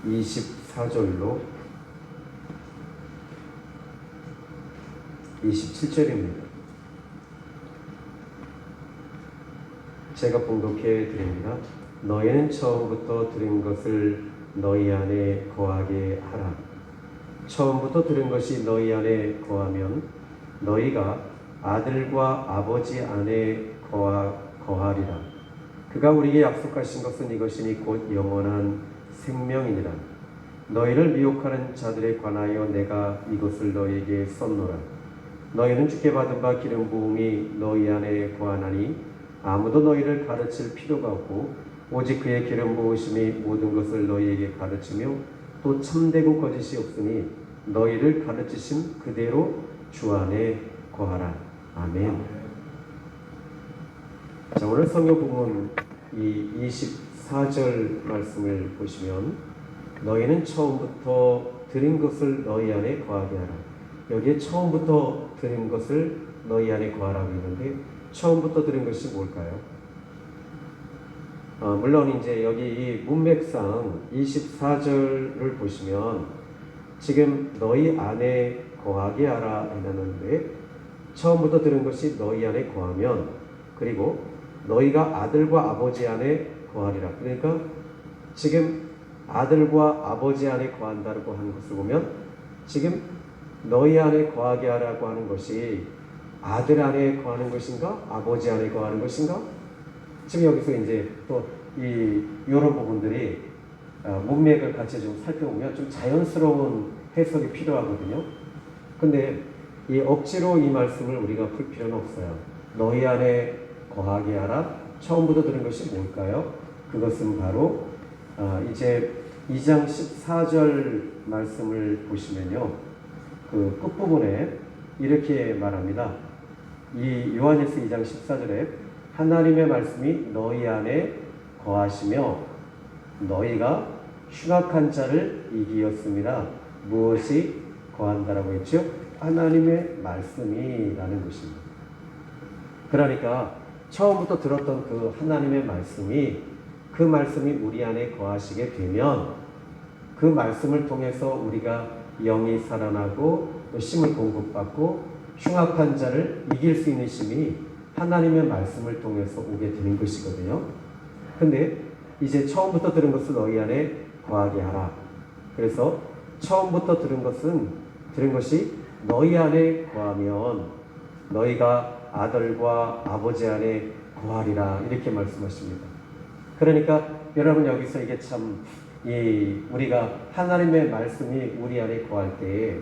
24절로 27절입니다. 제가 봉독해 드립니다. 너희는 처음부터 들은 것을 너희 안에 거하게 하라. 처음부터 들은 것이 너희 안에 거하면 너희가 아들과 아버지 안에 거하리라. 그가 우리에게 약속하신 것은 이것이니 곧 영원한 생명이니라. 너희를 미혹하는 자들에 관하여 내가 이것을 너희에게 썼노라. 너희는 주께 받은 바 기름 부음이 너희 안에 거하나니 아무도 너희를 가르칠 필요가 없고 오직 그의 기름 부으심이 모든 것을 너희에게 가르치며 또 참되고 거짓이 없으니 너희를 가르치심 그대로 주 안에 거하라. 아멘. 자, 오늘 성경 부분 이 24절 말씀을 보시면 너희는 처음부터 들은 것을 너희 안에 거하게 하라. 여기에 처음부터 들은 것을 너희 안에 거하라고 있는데 처음부터 들은 것이 뭘까요? 물론 이제 여기 이 문맥상 24절을 보시면 지금 너희 안에 거하게 하라 해놨는데 처음부터 들은 것이 너희 안에 거하면 그리고 너희가 아들과 아버지 안에 거하리라. 그러니까 지금 아들과 아버지 안에 거한다고 하는 것을 보면 지금 너희 안에 거하게 하라고 하는 것이 아들 안에 거하는 것인가? 아버지 안에 거하는 것인가? 지금 여기서 이제 또 이런 부분들이 문맥을 같이 좀 살펴보면 좀 자연스러운 해석이 필요하거든요. 근데 이 억지로 이 말씀을 우리가 풀 필요는 없어요. 너희 안에 거하게 하라. 처음부터 들은 것이 뭘까요? 그것은 바로 이제 2장 14절 말씀을 보시면요. 그 끝부분에 이렇게 말합니다. 이 요한일서 2장 14절에 하나님의 말씀이 너희 안에 거하시며 너희가 흉악한 자를 이기었습니다. 무엇이 거한다라고 했죠? 하나님의 말씀이라는 것입니다. 그러니까 처음부터 들었던 그 하나님의 말씀이 그 말씀이 우리 안에 거하시게 되면 그 말씀을 통해서 우리가 영이 살아나고 또 힘을 공급받고 흉악한 자를 이길 수 있는 힘이 하나님의 말씀을 통해서 오게 되는 것이거든요. 근데 이제 처음부터 들은 것을 너희 안에 거하게 하라. 그래서 처음부터 들은 것이 너희 안에 거하면 너희가 아들과 아버지 안에 거하리라 이렇게 말씀하십니다. 그러니까 여러분 여기서 이게 참 우리가 하나님의 말씀이 우리 안에 거할 때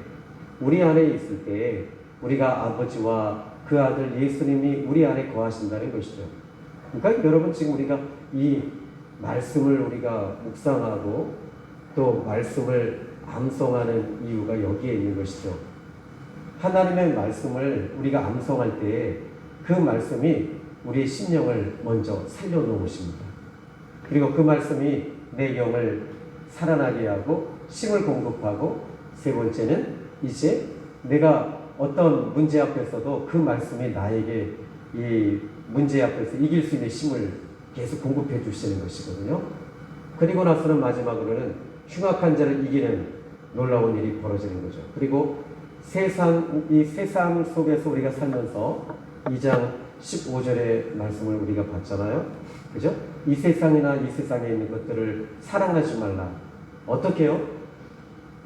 우리 안에 있을 때 우리가 아버지와 그 아들 예수님이 우리 안에 거하신다는 것이죠. 그러니까 여러분 지금 우리가 이 말씀을 우리가 묵상하고 또 말씀을 암송하는 이유가 여기에 있는 것이죠. 하나님의 말씀을 우리가 암송할 때 그 말씀이 우리의 심령을 먼저 살려놓으십니다. 그리고 그 말씀이 내 영을 살아나게 하고 힘을 공급하고 세 번째는 이제 내가 어떤 문제 앞에서도 그 말씀이 나에게 이 문제 앞에서 이길 수 있는 힘을 계속 공급해 주시는 것이거든요. 그리고 나서는 마지막으로는 흉악한 자를 이기는 놀라운 일이 벌어지는 거죠. 그리고 이 세상 속에서 우리가 살면서 2장 15절의 말씀을 우리가 봤잖아요. 그죠? 이 세상이나 이 세상에 있는 것들을 사랑하지 말라. 어떻게 해요?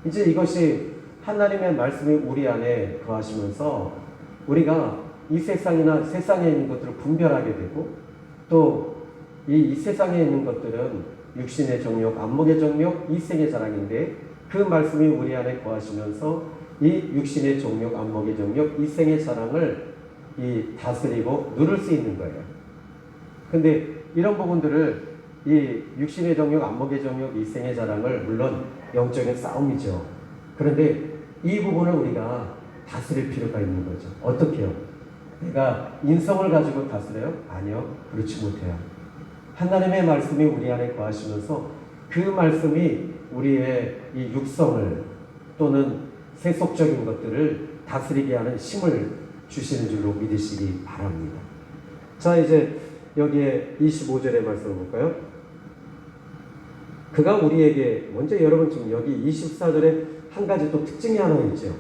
이제 이것이 하나님의 말씀이 우리 안에 거하시면서 우리가 이 세상이나 세상에 있는 것들을 분별하게 되고 또 이 세상에 있는 것들은 육신의 정욕, 안목의 정욕, 이생의 자랑인데 그 말씀이 우리 안에 거하시면서 이 육신의 정욕, 안목의 정욕, 이생의 자랑을 다스리고 누를 수 있는 거예요. 근데 이런 부분들을 이 육신의 정욕, 안목의 정욕, 이생의 자랑을 물론 영적인 싸움이죠. 그런데 이 부분을 우리가 다스릴 필요가 있는 거죠. 어떻게 해요? 내가 인성을 가지고 다스려요? 아니요. 그렇지 못해요. 하나님의 말씀이 우리 안에 거하시면서 그 말씀이 우리의 이 육성을 또는 세속적인 것들을 다스리게 하는 힘을 주시는 줄로 믿으시기 바랍니다. 자, 이제 여기에 25절의 말씀을 볼까요? 그가 우리에게 먼저 여러분 지금 여기 24절에 한 가지 또 특징이 하나 있죠.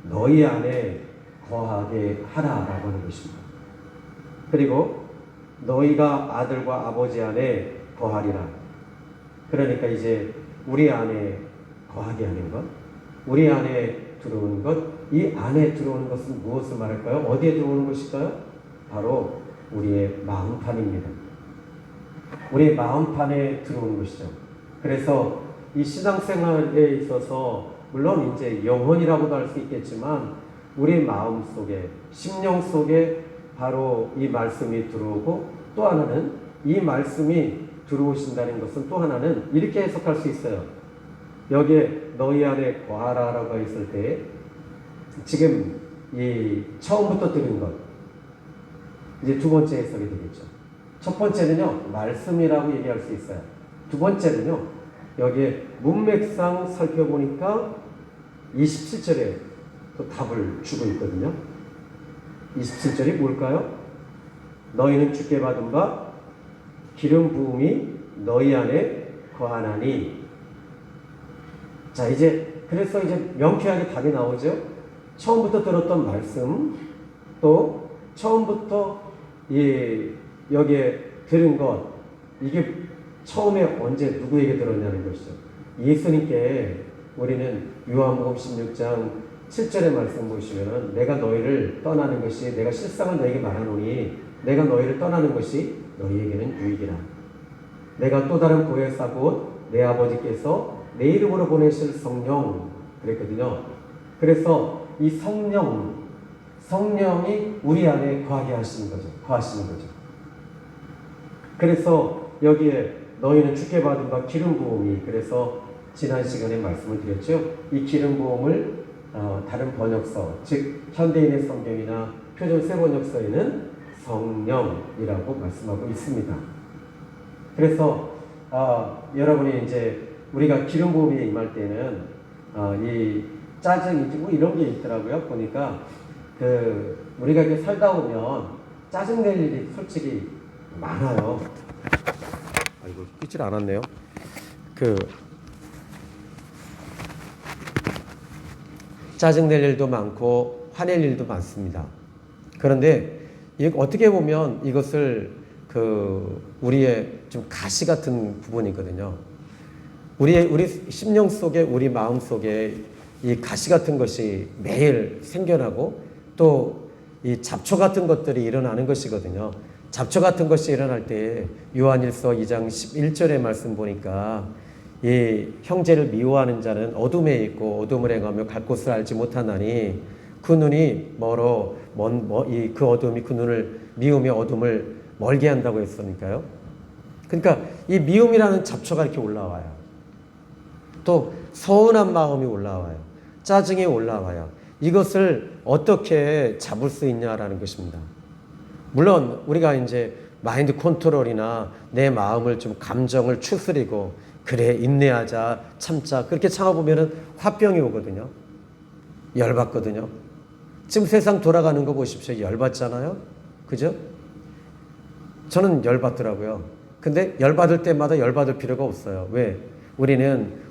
너희 안에 거하게 하라라고 하는 것입니다. 그리고 너희가 아들과 아버지 안에 거하리라. 그러니까 이제 우리 안에 거하게 하는 것, 우리 안에 들어오는 것, 이 안에 들어오는 것은 무엇을 말할까요? 어디에 들어오는 것일까요? 바로 우리의 마음판입니다. 우리의 마음판에 들어오는 것이죠. 그래서 이 신앙생활에 있어서 물론 이제 영혼이라고도 할 수 있겠지만 우리 마음 속에, 심령 속에 바로 이 말씀이 들어오고, 또 하나는 이 말씀이 들어오신다는 것은 또 하나는 이렇게 해석할 수 있어요. 여기에 너희 안에 거하라라고 했을 때 지금 이 처음부터 들은 것, 이제 두 번째 해석이 되겠죠. 첫 번째는요, 말씀이라고 얘기할 수 있어요. 두 번째는요, 여기에 문맥상 살펴보니까 27절에 또 답을 주고 있거든요. 27절이 뭘까요? 너희는 주께 받은 바 기름 부음이 너희 안에 거하나니. 자, 이제 그래서 이제 명쾌하게 답이 나오죠. 처음부터 들었던 말씀, 또 처음부터 여기에 들은 것, 이게 처음에 언제 누구에게 들었냐는 것이죠. 예수님께. 우리는 요한복음 16장 7절의 말씀 보시면은 내가 너희를 떠나는 것이, 내가 실상을 너희에게 말하노니 내가 너희를 떠나는 것이 너희에게는 유익이라. 내가 또 다른 보혜사 곧 내 아버지께서 내 이름으로 보내실 성령 그랬거든요. 그래서 이 성령이 우리 안에 거하게 하시는 거죠. 거하시는 거죠. 그래서 여기에 너희는 주께 받은 바 기름 부음이, 그래서 지난 시간에 말씀을 드렸죠. 이 기름 부음을 다른 번역서, 즉 현대인의 성경이나 표준 새 번역서에는 성령이라고 말씀하고 있습니다. 그래서 여러분이 이제 우리가 기름 부음이 임할 때는 이 짜증이지 뭐 이런 게 있더라고요. 보니까 우리가 이렇게 살다 보면 짜증 낼 일이 솔직히 많아요. 이거 끼질 않았네요. 짜증 낼 일도 많고 화낼 일도 많습니다. 그런데 어떻게 보면 이것을 우리의 좀 가시 같은 부분이거든요. 우리 심령 속에, 우리 마음 속에 이 가시 같은 것이 매일 생겨나고, 또 이 잡초 같은 것들이 일어나는 것이거든요. 잡초 같은 것이 일어날 때 요한일서 2장 11절의 말씀 보니까 이 형제를 미워하는 자는 어둠에 있고 어둠을 행하며 갈 곳을 알지 못하나니 그 눈이 멀어 그 어둠이 그 눈을 미우며 어둠을 멀게 한다고 했으니까요. 그러니까 이 미움이라는 잡초가 이렇게 올라와요. 또 서운한 마음이 올라와요. 짜증이 올라와요. 이것을 어떻게 잡을 수 있냐라는 것입니다. 물론 우리가 이제 마인드 컨트롤이나 내 마음을 좀 감정을 추스리고 그래 인내하자 참자 그렇게 참아보면은 화병이 오거든요. 열받거든요. 지금 세상 돌아가는 거 보십시오. 열받잖아요. 그죠? 저는 열받더라고요. 근데 열받을 때마다 열받을 필요가 없어요. 왜?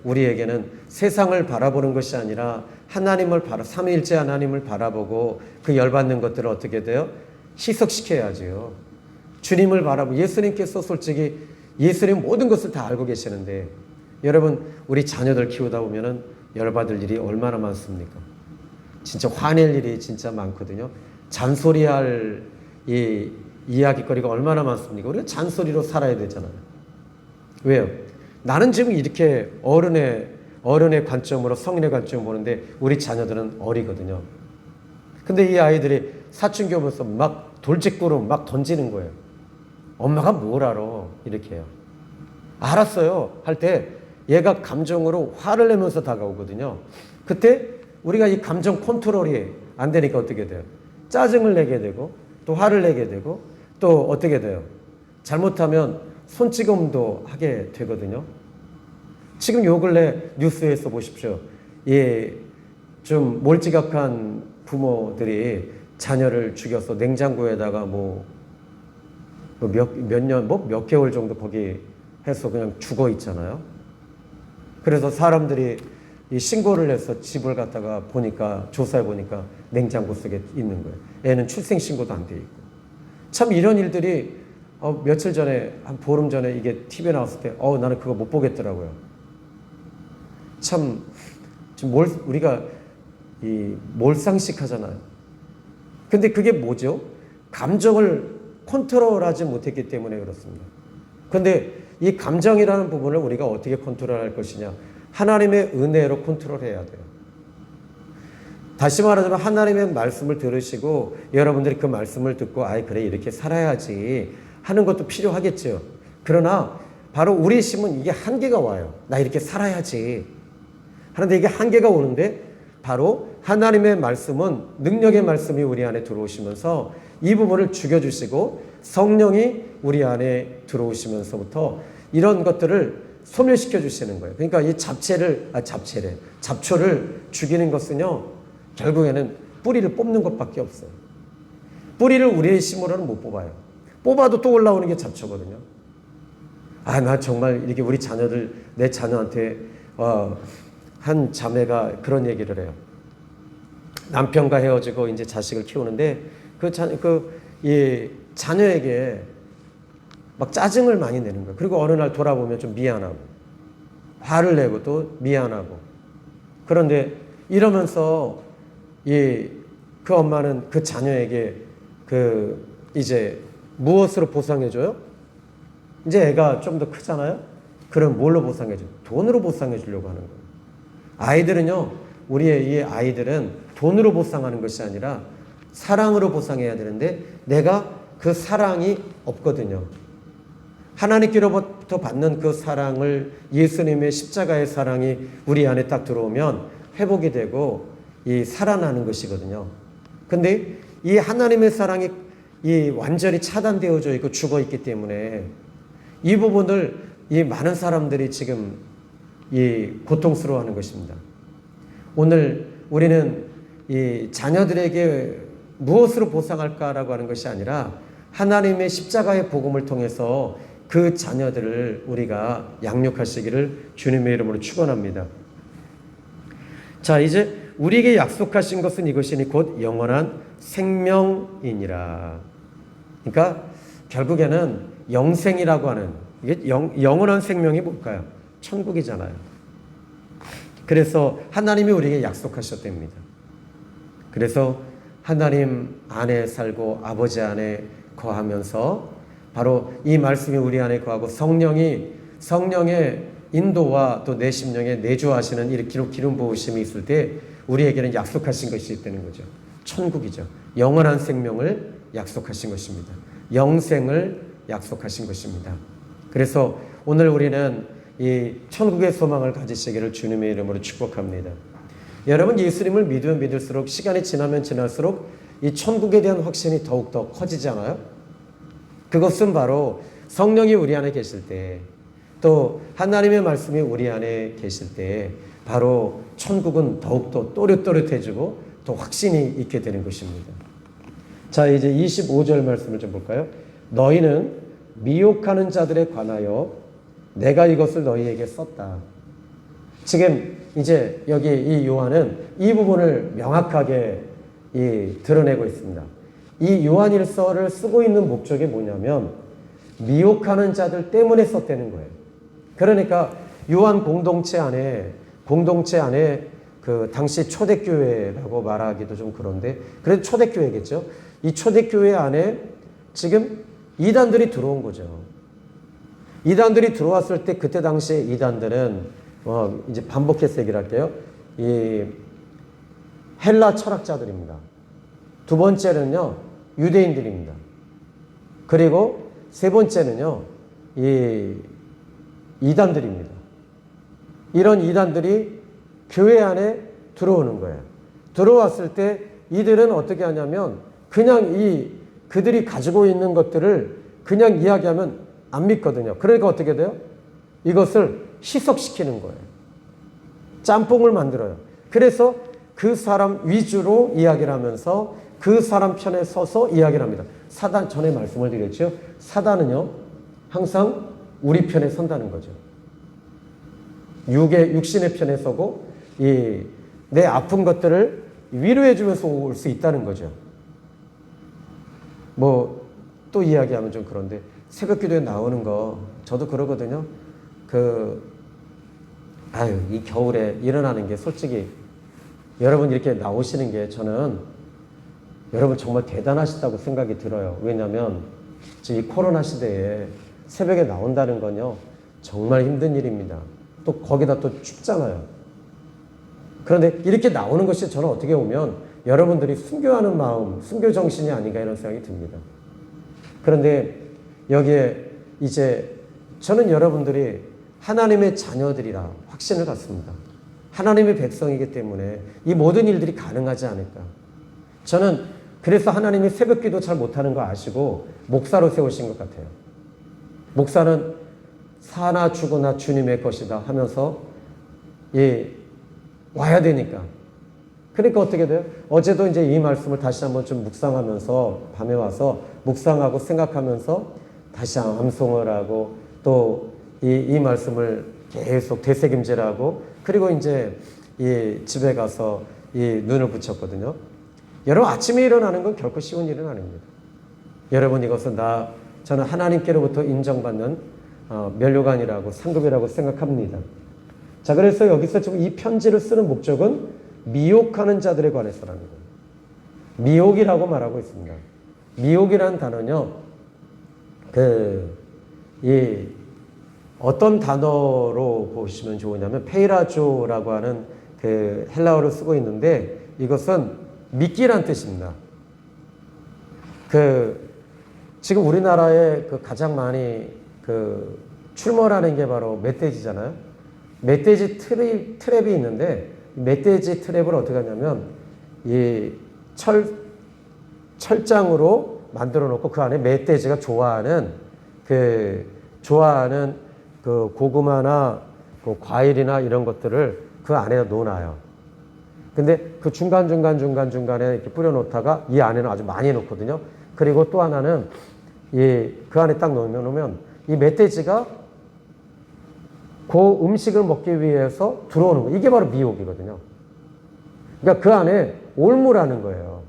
우리에게는 세상을 바라보는 것이 아니라 삼위일체 하나님을 바라보고 그 열받는 것들을 어떻게 돼요? 희석시켜야죠. 주님을 바라보고, 예수님께서 솔직히 예수님 모든 것을 다 알고 계시는데, 여러분 우리 자녀들 키우다 보면은 열받을 일이 얼마나 많습니까? 진짜 화낼 일이 진짜 많거든요. 잔소리할 이 이야기거리가 얼마나 많습니까? 우리가 잔소리로 살아야 되잖아요. 왜요? 나는 지금 이렇게 어른의 관점으로, 성인의 관점으로 보는데 우리 자녀들은 어리거든요. 근데 이 아이들이 사춘기 오면서 막 돌직구로 막 던지는 거예요. 엄마가 뭘 알아? 이렇게 해요. 알았어요 할 때 얘가 감정으로 화를 내면서 다가오거든요. 그때 우리가 이 감정 컨트롤이 안 되니까 어떻게 돼요? 짜증을 내게 되고, 또 화를 내게 되고, 또 어떻게 돼요? 잘못하면 손찌검도 하게 되거든요. 지금 요 근래 뉴스에서 보십시오. 좀 몰지각한 부모들이 자녀를 죽여서 냉장고에다가 몇 개월 정도 거기 해서 그냥 죽어 있잖아요. 그래서 사람들이 이 신고를 해서 집을 갖다가 보니까, 조사해 보니까 냉장고 속에 있는 거예요. 애는 출생신고도 안 돼 있고. 참 이런 일들이 며칠 전에, 한 보름 전에 이게 TV에 나왔을 때 나는 그거 못 보겠더라고요. 참 지금 우리가 이 몰상식하잖아요. 근데 그게 뭐죠? 감정을 컨트롤하지 못했기 때문에 그렇습니다. 근데 이 감정이라는 부분을 우리가 어떻게 컨트롤할 것이냐? 하나님의 은혜로 컨트롤해야 돼요. 다시 말하자면 하나님의 말씀을 들으시고 여러분들이 그 말씀을 듣고 그래 이렇게 살아야지 하는 것도 필요하겠죠. 그러나 바로 우리 심은 이게 한계가 와요. 나 이렇게 살아야지 하는데 이게 한계가 오는데 바로 하나님의 말씀은, 능력의 말씀이 우리 안에 들어오시면서 이 부분을 죽여주시고 성령이 우리 안에 들어오시면서부터 이런 것들을 소멸시켜 주시는 거예요. 그러니까 이 잡초를 죽이는 것은요, 결국에는 뿌리를 뽑는 것밖에 없어요. 뿌리를 우리의 힘으로는 못 뽑아요. 뽑아도 또 올라오는 게 잡초거든요. 나 정말 이렇게 우리 자녀들, 내 자녀한테 한 자매가 그런 얘기를 해요. 남편과 헤어지고 이제 자식을 키우는데 이 자녀에게 막 짜증을 많이 내는 거예요. 그리고 어느 날 돌아보면 좀 미안하고, 화를 내고 또 미안하고. 그런데 이러면서 그 엄마는 그 자녀에게 이제 무엇으로 보상해줘요? 이제 애가 좀 더 크잖아요? 그럼 뭘로 보상해줘요? 돈으로 보상해주려고 하는 거예요. 아이들은요, 우리의 이 아이들은 돈으로 보상하는 것이 아니라 사랑으로 보상해야 되는데 내가 그 사랑이 없거든요. 하나님께로부터 받는 그 사랑을, 예수님의 십자가의 사랑이 우리 안에 딱 들어오면 회복이 되고 살아나는 것이거든요. 근데 이 하나님의 사랑이 완전히 차단되어져 있고 죽어 있기 때문에 이 부분을 많은 사람들이 지금 고통스러워하는 것입니다. 오늘 우리는 자녀들에게 무엇으로 보상할까라고 하는 것이 아니라 하나님의 십자가의 복음을 통해서 그 자녀들을 우리가 양육하시기를 주님의 이름으로 축원합니다. 자, 이제 우리에게 약속하신 것은 이것이니 곧 영원한 생명이니라. 그러니까 결국에는 영생이라고 하는, 이게 영원한 생명이 뭘까요? 천국이잖아요. 그래서 하나님이 우리에게 약속하셨답니다. 그래서 하나님 안에 살고 아버지 안에 거하면서 바로 이 말씀이 우리 안에 거하고 성령의 인도와 또 내 심령에 내주하시는 이 기름 부으심이 있을 때 우리에게는 약속하신 것이 있다는 거죠. 천국이죠. 영원한 생명을 약속하신 것입니다. 영생을 약속하신 것입니다. 그래서 오늘 우리는 이 천국의 소망을 가지시기를 주님의 이름으로 축복합니다. 여러분, 예수님을 믿으면 믿을수록, 시간이 지나면 지날수록 이 천국에 대한 확신이 더욱더 커지지 않아요? 그것은 바로 성령이 우리 안에 계실 때, 또 하나님의 말씀이 우리 안에 계실 때 바로 천국은 더욱더 또렷또렷해지고 더 확신이 있게 되는 것입니다. 자, 이제 25절 말씀을 좀 볼까요? 너희는 미혹하는 자들에 관하여 내가 이것을 너희에게 썼다. 지금 이제 여기 이 요한은 이 부분을 명확하게 드러내고 있습니다. 이 요한일서를 쓰고 있는 목적이 뭐냐면 미혹하는 자들 때문에 썼다는 거예요. 그러니까 요한 공동체 안에 그 당시 초대교회라고 말하기도 좀 그런데 그래도 초대교회겠죠. 이 초대교회 안에 지금 이단들이 들어온 거죠. 이단들이 들어왔을 때 그때 당시에 이단들은 이제 반복해서 얘기를 할게요. 이 헬라 철학자들입니다. 두 번째는요, 유대인들입니다. 그리고 세 번째는요, 이단들입니다. 이런 이단들이 교회 안에 들어오는 거예요. 들어왔을 때 이들은 어떻게 하냐면 그냥 그들이 가지고 있는 것들을 그냥 이야기하면 안 믿거든요. 그러니까 어떻게 돼요? 이것을 희석시키는 거예요. 짬뽕을 만들어요. 그래서 그 사람 위주로 이야기를 하면서 그 사람 편에 서서 이야기를 합니다. 사단, 전에 말씀을 드렸죠. 사단은요, 항상 우리 편에 선다는 거죠. 육신의 편에 서고 내 아픈 것들을 위로해 주면서 올 수 있다는 거죠. 뭐 또 이야기하면 좀 그런데 새벽 기도에 나오는 거 저도 그러거든요. 이 겨울에 일어나는 게 솔직히 여러분 이렇게 나오시는 게 저는 여러분 정말 대단하시다고 생각이 들어요. 왜냐하면 지금 이 코로나 시대에 새벽에 나온다는 건요 정말 힘든 일입니다. 또 거기다 또 춥잖아요. 그런데 이렇게 나오는 것이 저는 어떻게 보면 여러분들이 순교하는 마음, 순교 정신이 아닌가 이런 생각이 듭니다. 그런데 여기에 이제 저는 여러분들이 하나님의 자녀들이라 확신을 갖습니다. 하나님의 백성이기 때문에 이 모든 일들이 가능하지 않을까. 저는 그래서 하나님이 새벽 기도 잘 못하는 거 아시고 목사로 세우신 것 같아요. 목사는 사나 죽으나 주님의 것이다 하면서 와야 되니까. 그러니까 어떻게 돼요? 어제도 이제 이 말씀을 다시 한번 좀 묵상하면서 밤에 와서 묵상하고 생각하면서 다시 암송을 하고 또 이 말씀을 계속 되새김질하고 그리고 이제 집에 가서 눈을 붙였거든요. 여러분 아침에 일어나는 건 결코 쉬운 일은 아닙니다. 여러분 이것은 저는 하나님께로부터 인정받는 면류관이라고 상급이라고 생각합니다. 자, 그래서 여기서 지금 이 편지를 쓰는 목적은 미혹하는 자들에 관해서라는 거예요. 미혹이라고 말하고 있습니다. 미혹이라는 단어는요, 어떤 단어로 보시면 좋으냐면 페이라조라고 하는 헬라어를 쓰고 있는데 이것은 미끼란 뜻입니다. 지금 우리나라에 가장 많이 출몰하는 게 바로 멧돼지잖아요. 멧돼지 트랩이 있는데 멧돼지 트랩을 어떻게 하냐면 이 철장으로 만들어 놓고 그 안에 멧돼지가 좋아하는 고구마나 과일이나 이런 것들을 그 안에 넣어놔요. 근데 그 중간중간에 이렇게 뿌려놓다가 이 안에는 아주 많이 넣거든요. 그리고 또 하나는 그 안에 딱 넣으면 이 멧돼지가 그 음식을 먹기 위해서 들어오는 거예요. 이게 바로 미혹이거든요. 그러니까 그 안에 올무라는 거예요.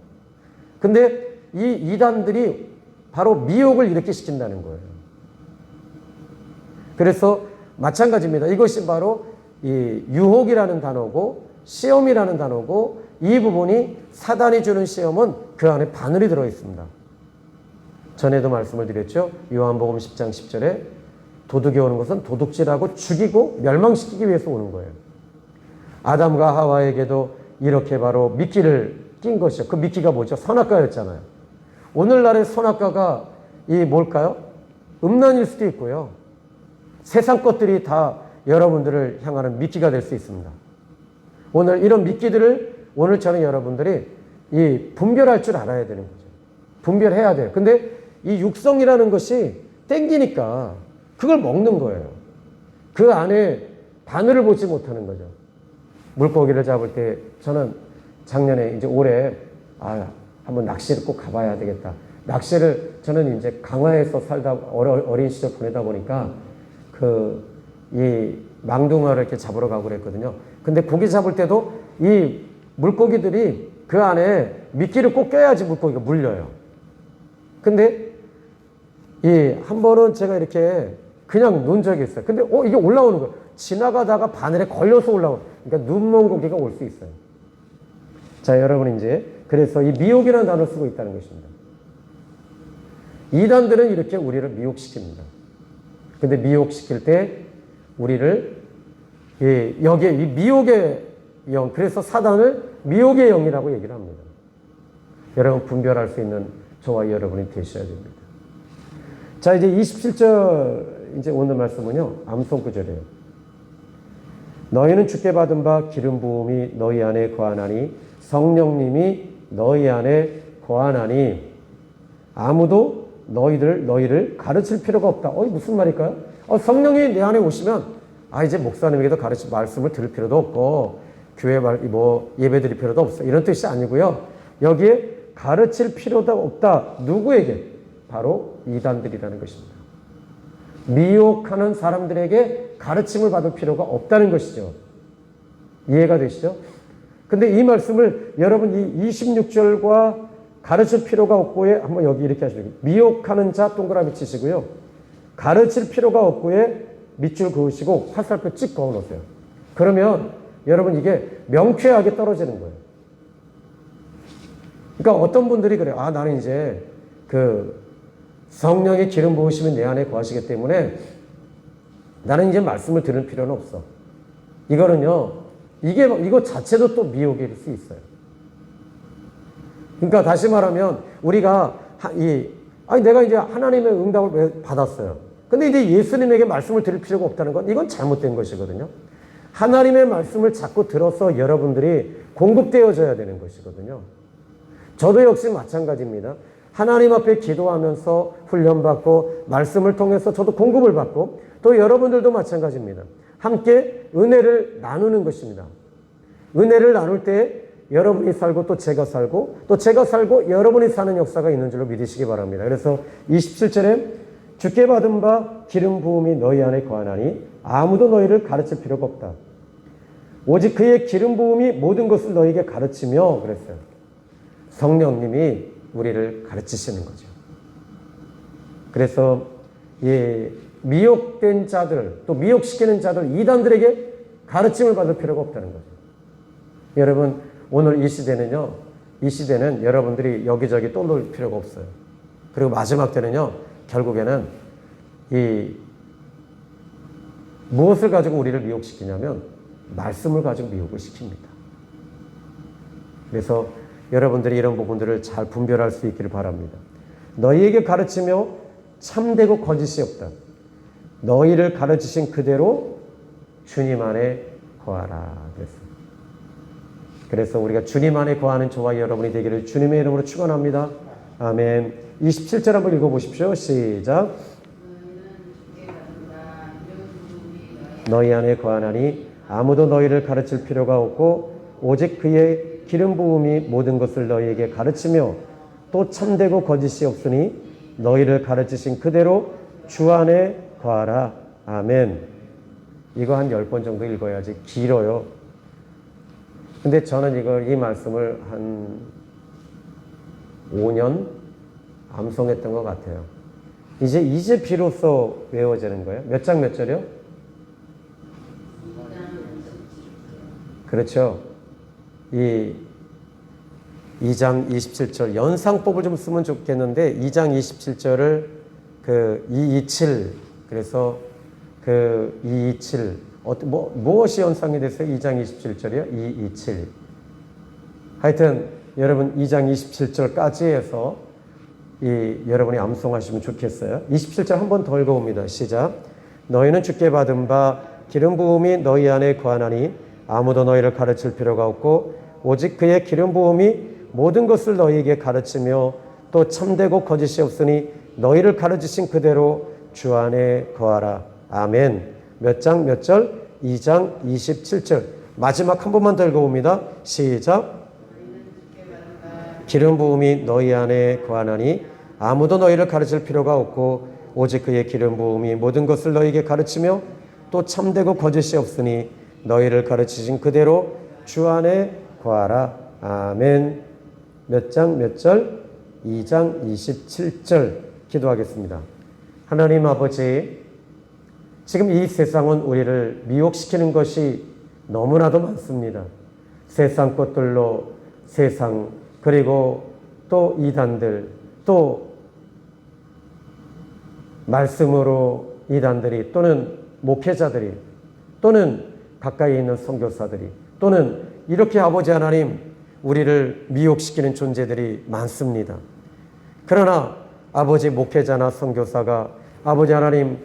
근데 이 이단들이 바로 미혹을 이렇게 시킨다는 거예요. 그래서 마찬가지입니다. 이것이 바로 이 유혹이라는 단어고 시험이라는 단어고 이 부분이 사단이 주는 시험은 그 안에 바늘이 들어 있습니다. 전에도 말씀을 드렸죠. 요한복음 10장 10절에 도둑이 오는 것은 도둑질하고 죽이고 멸망시키기 위해서 오는 거예요. 아담과 하와에게도 이렇게 바로 미끼를 낀 것이죠. 그 미끼가 뭐죠? 선악과였잖아요. 오늘날의 선악과가 뭘까요? 음란일 수도 있고요. 세상 것들이 다 여러분들을 향하는 미끼가 될 수 있습니다. 오늘 이런 미끼들을 오늘 저는 여러분들이 분별할 줄 알아야 되는 거죠. 분별해야 돼요. 근데 이 육성이라는 것이 땡기니까 그걸 먹는 거예요. 그 안에 바늘을 보지 못하는 거죠. 물고기를 잡을 때 저는 작년에 이제 올해 한번 낚시를 꼭 가봐야 되겠다. 낚시를 저는 이제 강화에서 살다 어린 시절 보내다 보니까 이 망둥어를 이렇게 잡으러 가고 그랬거든요. 근데 고기 잡을 때도 이 물고기들이 그 안에 미끼를 꼭 껴야지 물고기가 물려요. 근데 한 번은 제가 이렇게 그냥 놓은 적이 있어요. 근데 이게 올라오는 거예요. 지나가다가 바늘에 걸려서 올라오는. 그러니까 눈먼 고기가 올 수 있어요. 자, 여러분 이제 그래서 이 미혹이라는 단어를 쓰고 있다는 것입니다. 이단들은 이렇게 우리를 미혹시킵니다. 근데 미혹시킬 때 우리를 여기에 이 미혹의 영, 그래서 사단을 미혹의 영이라고 얘기를 합니다. 여러분 분별할 수 있는 저와 여러분이 되셔야 됩니다. 자, 이제 27절 이제 오늘 말씀은요, 암송 구절이에요. 너희는 주께 받은 바 기름 부음이 너희 안에 거하나니 성령님이 너희 안에 거하나니 아무도 너희를 가르칠 필요가 없다. 무슨 말일까요? 성령이 내 안에 오시면 이제 목사님에게도 말씀을 들을 필요도 없고 교회 예배 드릴 필요도 없어. 이런 뜻이 아니고요. 여기에 가르칠 필요도 없다. 누구에게? 바로 이단들이라는 것입니다. 미혹하는 사람들에게 가르침을 받을 필요가 없다는 것이죠. 이해가 되시죠? 근데 이 말씀을 여러분 이 26절과 가르칠 필요가 없고에 한번 여기 이렇게 하시면 미혹하는 자 동그라미 치시고요. 가르칠 필요가 없고에 밑줄 그으시고 화살표 찍 그어 놓으세요. 그러면 여러분 이게 명쾌하게 떨어지는 거예요. 그러니까 어떤 분들이 그래요. 아, 나는 이제 그 성령의 기름 부으심이 내 안에 거하시기 때문에 나는 이제 말씀을 들을 필요는 없어. 이거는요, 이거 자체도 또 미혹일 수 있어요. 그러니까 다시 말하면 우리가 내가 이제 하나님의 응답을 받았어요. 근데 이제 예수님에게 말씀을 드릴 필요가 없다는 건 이건 잘못된 것이거든요. 하나님의 말씀을 자꾸 들어서 여러분들이 공급되어져야 되는 것이거든요. 저도 역시 마찬가지입니다. 하나님 앞에 기도하면서 훈련받고 말씀을 통해서 저도 공급을 받고 또 여러분들도 마찬가지입니다. 함께 은혜를 나누는 것입니다. 은혜를 나눌 때 여러분이 살고 또 제가 살고 또 제가 살고 여러분이 사는 역사가 있는 줄로 믿으시기 바랍니다. 그래서 27절에 주께 받은 바 기름 부음이 너희 안에 거하나니 아무도 너희를 가르칠 필요가 없다. 오직 그의 기름 부음이 모든 것을 너희에게 가르치며 그랬어요. 성령님이 우리를 가르치시는 거죠. 그래서 미혹된 자들 또 미혹시키는 자들 이단들에게 가르침을 받을 필요가 없다는 거죠. 여러분 오늘 이 시대는 여러분들이 여기저기 또 놀 필요가 없어요. 그리고 마지막 때는요 결국에는 무엇을 가지고 우리를 미혹시키냐면 말씀을 가지고 미혹을 시킵니다. 그래서 여러분들이 이런 부분들을 잘 분별할 수 있기를 바랍니다. 너희에게 가르치며 참되고 거짓이 없다. 너희를 가르치신 그대로 주님 안에 거하라 그랬습니다. 그래서 우리가 주님 안에 거하는 저와 여러분이 되기를 주님의 이름으로 축원합니다. 아멘. 27절 한번 읽어보십시오. 시작. 너희 안에 거하나니 아무도 너희를 가르칠 필요가 없고 오직 그의 기름 부음이 모든 것을 너희에게 가르치며 또 참되고 거짓이 없으니 너희를 가르치신 그대로 주 안에 거하라. 아멘. 이거 한 10번 정도 읽어야지 길어요. 근데 저는 이 말씀을 한 5년 암송했던 것 같아요. 이제 비로소 외워지는 거예요. 몇 장 몇 절이요? 그렇죠. 2장 27절 연상법을 좀 쓰면 좋겠는데 2장 27절을 227 그래서 227 무엇이 연상이 됐어요? 2장 27절이요? 227 하여튼 여러분 2장 27절까지 해서 여러분이 암송하시면 좋겠어요. 27절 한 번 더 읽어봅니다. 시작. 너희는 주께 받은 바 기름 부음이 너희 안에 거하나니 아무도 너희를 가르칠 필요가 없고 오직 그의 기름 부음이 모든 것을 너희에게 가르치며 또 참되고 거짓이 없으니 너희를 가르치신 그대로 주 안에 거하라. 아멘. 몇 장 몇 절? 2장 27절 마지막 한 번만 더 읽어봅니다. 시작. 기름 부음이 너희 안에 거하나니 아무도 너희를 가르칠 필요가 없고 오직 그의 기름 부음이 모든 것을 너희에게 가르치며 또 참되고 거짓이 없으니 너희를 가르치신 그대로 주 안에 거하라. 아멘. 몇 장 몇 절? 2장 27절 기도하겠습니다. 하나님 아버지, 지금 이 세상은 우리를 미혹시키는 것이 너무나도 많습니다. 세상 것들로 세상 그리고 또 이단들 또 말씀으로 이단들이 또는 목회자들이 또는 가까이 있는 선교사들이 또는 이렇게 아버지 하나님 우리를 미혹시키는 존재들이 많습니다. 그러나 아버지 목회자나 선교사가 아버지 하나님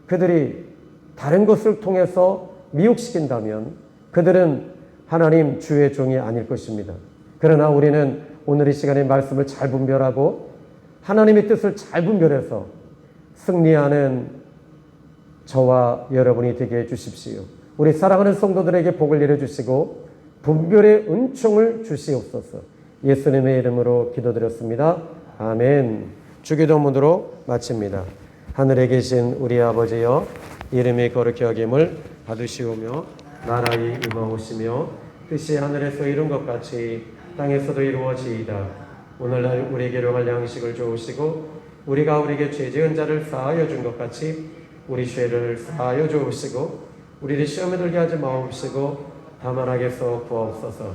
그들이 다른 것을 통해서 미혹시킨다면 그들은 하나님 주의 종이 아닐 것입니다. 그러나 우리는 오늘 이 시간에 말씀을 잘 분별하고 하나님의 뜻을 잘 분별해서 승리하는 저와 여러분이 되게 해주십시오. 우리 사랑하는 성도들에게 복을 내려주시고 분별의 은총을 주시옵소서. 예수님의 이름으로 기도드렸습니다. 아멘. 주기도문으로 마칩니다. 하늘에 계신 우리 아버지여 이름이 거룩히 여김을 받으시오며 나라의 임하오시며 뜻이 하늘에서 이룬 것 같이 땅에서도 이루어지이다. 오늘날 우리에게 일용할 양식을 주옵시고 우리가 우리에게 죄 지은 자를 사하여 준 것 같이 우리 죄를 사하여 주옵시고 우리를 시험에 들게 하지 마옵시고 다만 악에서 구하옵소서.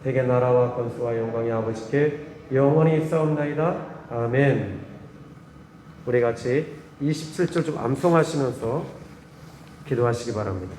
대개 나라와 권수와 영광이 아버지께 영원히 있사옵나이다. 아멘. 우리 같이 27절 좀 암송하시면서 기도하시기 바랍니다.